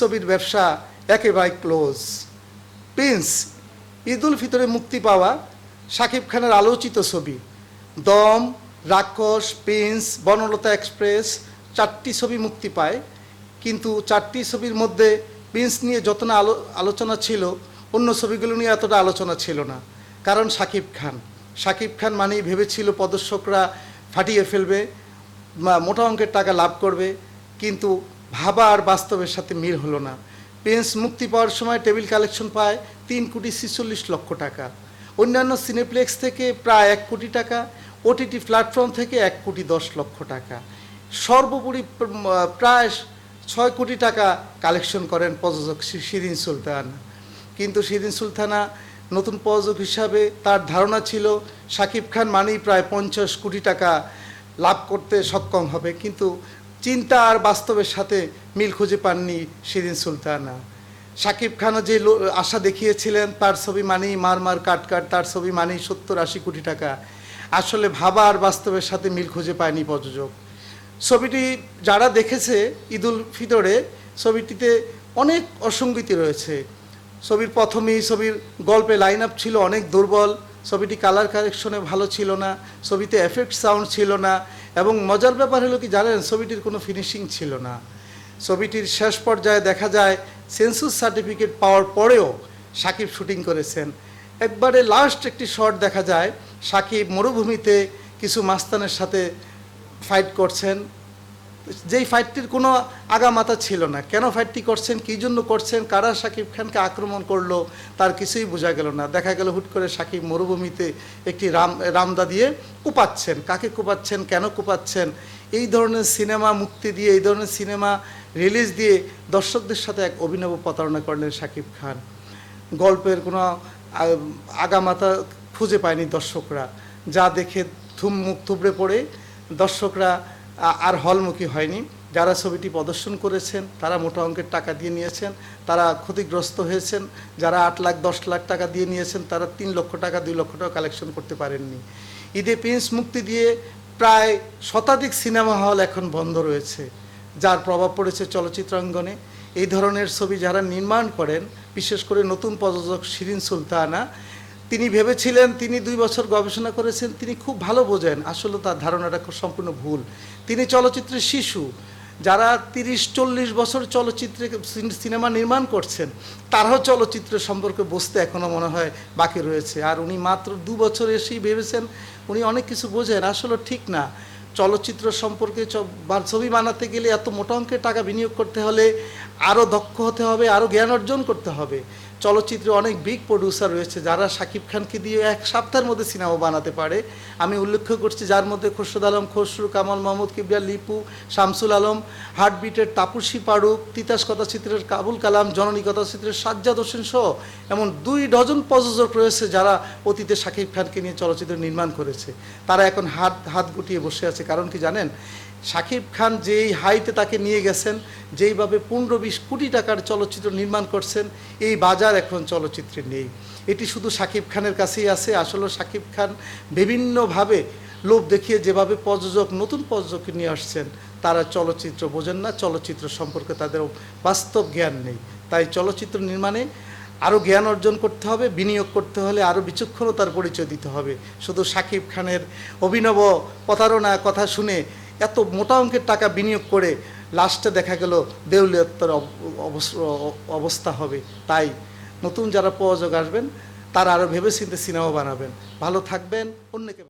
ছবির ব্যবসা একেবারে ক্লোজ। প্রিন্স ঈদ উল ফিতরে মুক্তি পাওয়া শাকিব খানের আলোচিত ছবি দম, রাক্ষস, প্রিন্স, বনলতা এক্সপ্রেস 4টি ছবি মুক্তি পায়। কিন্তু 4টি ছবির মধ্যে প্রিন্স নিয়ে যত না আলোচনা ছিল, অন্য ছবিগুলো নিয়ে এতটা আলোচনা ছিল না। কারণ শাকিব খান মানেই ভেবেছিল প্রদর্শকরা ফাটিয়ে ফেলবে, মোটা অঙ্কের টাকা লাভ করবে, কিন্তু ভাবা আর বাস্তবের সাথে মিল হলো না। প্রিন্স মুক্তি পাওয়ার সময় টেবিল কালেকশন পায় 3,46,00,000 টাকা, অন্যান্য সিনেপ্লেক্স থেকে প্রায় 1 কোটি টাকা, ওটিটি প্ল্যাটফর্ম থেকে 1,10,00,000 টাকা, সর্বোপরি প্রায় 6 কোটি টাকা কালেকশন করেন প্রযোজক শিরিন সুলতানা। কিন্তু শিরিন সুলতানা নতুন প্রযোজক হিসাবে তার ধারণা ছিল শাকিব খান মানেই প্রায় 50 কোটি টাকা লাভ করতে সক্ষম হবে, কিন্তু চিন্তা আর বাস্তবের সাথে মিল খুঁজে পাননি শিরিন সুলতানা। শাকিব খানও যে আশা দেখিয়েছিলেন তার ছবি মানেই মার কাট, তার ছবি মানেই 70-80 কোটি টাকা, আসলে ভাবা আর বাস্তবের সাথে মিল খুঁজে পায়নি প্রযোজক। ছবিটি যারা দেখেছে ঈদ উল ফিতরে, ছবিটিতে অনেক অসঙ্গতি রয়েছে। ছবির প্রথমেই ছবির গল্পে লাইন আপ ছিল অনেক দুর্বল, ছবিটি কালার কারেকশনে ভালো ছিল না, ছবিতে এফেক্ট সাউন্ড ছিল না, এবং মজার ব্যাপার হলো কি জানেন, ছবিটির কোনো ফিনিশিং ছিল না। ছবিটির শেষ পর্যায়ে দেখা যায় সেন্সর সার্টিফিকেট পাওয়ার পরেও শাকিব শুটিং করেছেন। একবারে লাস্ট একটি শট দেখা যায় শাকিব মরুভূমিতে কিছু মাস্তানের সাথে ফাইট করছেন, যেই ফাইটটির কোনো আগামাথা ছিল না। কেন ফাইটটি করছেন, কী জন্য করছেন, কারা শাকিব খানকে আক্রমণ করলো, তার কিছুই বোঝা গেল না। দেখা গেল হুট করে শাকিব মরুভূমিতে একটি রামদা দিয়ে কুপাচ্ছেন। কাকে কুপাচ্ছেন, কেন কুপাচ্ছেন, এই ধরনের সিনেমা মুক্তি দিয়ে, এই ধরনের সিনেমা রিলিজ দিয়ে দর্শকদের সাথে এক অভিনব প্রতারণা করলেন শাকিব খান। গল্পের কোনো আগামাথা খুঁজে পায়নি দর্শকরা, যা দেখে মুখ থুবড়ে পড়ে দর্শকরা আর হলমুখী হয়নি। যারা ছবিটি প্রদর্শন করেছেন তারা মোটা অঙ্কের টাকা দিয়ে নিয়েছেন, তারা ক্ষতিগ্রস্ত হয়েছেন। যারা 8 লাখ 10 লাখ টাকা দিয়ে নিয়েছেন তারা 3 লক্ষ টাকা 2 লক্ষ টাকা কালেকশন করতে পারেননি। ঈদে প্রিন্স মুক্তি দিয়ে প্রায় শতাধিক সিনেমা হল এখন বন্ধ রয়েছে, যার প্রভাব পড়েছে চলচ্চিত্রাঙ্গনে। এই ধরনের ছবি যারা নির্মাণ করেন, বিশেষ করে নতুন প্রযোজক শিরিন সুলতানা, তিনি ভেবেছিলেন, তিনি 2 বছর গবেষণা করেছেন, তিনি খুব ভালো বোঝেন, আসলে তার ধারণাটা সম্পূর্ণ ভুল। তিনি চলচ্চিত্রের শিশু, যারা 30-40 বছর চলচ্চিত্রে সিনেমা নির্মাণ করছেন, তারাও চলচ্চিত্র সম্পর্কে বুঝতে এখনও মনে হয় বাকি রয়েছে। আর উনি মাত্র 2 বছর এসেই ভেবেছেন উনি অনেক কিছু বোঝেন, আসলে ঠিক না। চলচ্চিত্র সম্পর্কে ছবি বানাতে গেলে এত মোটা অঙ্কের টাকা বিনিয়োগ করতে হলে আরও দক্ষ হতে হবে, আরও জ্ঞান অর্জন করতে হবে। চলচ্চিত্রে অনেক বিগ প্রডিউসার রয়েছে যারা শাকিব খানকে দিয়ে 1 সপ্তাহের মধ্যে সিনেমা বানাতে পারে। আমি উল্লেখ করছি যার মধ্যে খোরশেদ আলম খসরু, কামাল মাহমুদ কিবরিয়া লিপু, শামসুল আলম, হার্টবিটের তাপসী পারুক, তিতাস কথাচিত্রের কাবুল কালাম, জননী কথাচিত্রের সাজ্জাদ হোসেন সহ এমন 2 ডজন প্রযোজক রয়েছে যারা অতীতে শাকিব খানকে নিয়ে চলচ্চিত্র নির্মাণ করেছে। তারা এখন হাত গুটিয়ে বসে আছে। কারণ কি জানেন, শাকিব খান যেই হাইতে তাকে নিয়ে গেছেন, যেইভাবে 15-20 কোটি টাকার চলচ্চিত্র নির্মাণ করছেন, এই বাজার এখন চলচ্চিত্রে নেই। এটি শুধু শাকিব খানের কাছেই আছে। আসলে শাকিব খান বিভিন্নভাবে লোভ দেখিয়ে যেভাবে নতুন প্রযোজককে নিয়ে আসছেন, তারা চলচ্চিত্র বোঝেন না, চলচ্চিত্র সম্পর্কে তাদের বাস্তব জ্ঞান নেই। তাই চলচ্চিত্র নির্মাণে আরও জ্ঞান অর্জন করতে হবে, বিনিয়োগ করতে হলে আরও বিচক্ষণতার পরিচয় দিতে হবে। শুধু শাকিব খানের অভিনব প্রতারণা কথা শুনে এত মোটা অঙ্কের টাকা বিনিয়োগ করে লাস্টে দেখা গেল দেউলিয়ত্বের অবস্থা হবে। তাই নতুন যারা প্রযোজক আসবেন তারা আরও ভেবেচিন্তে সিনেমা বানাবেন, ভালো থাকবেন, অন্যকে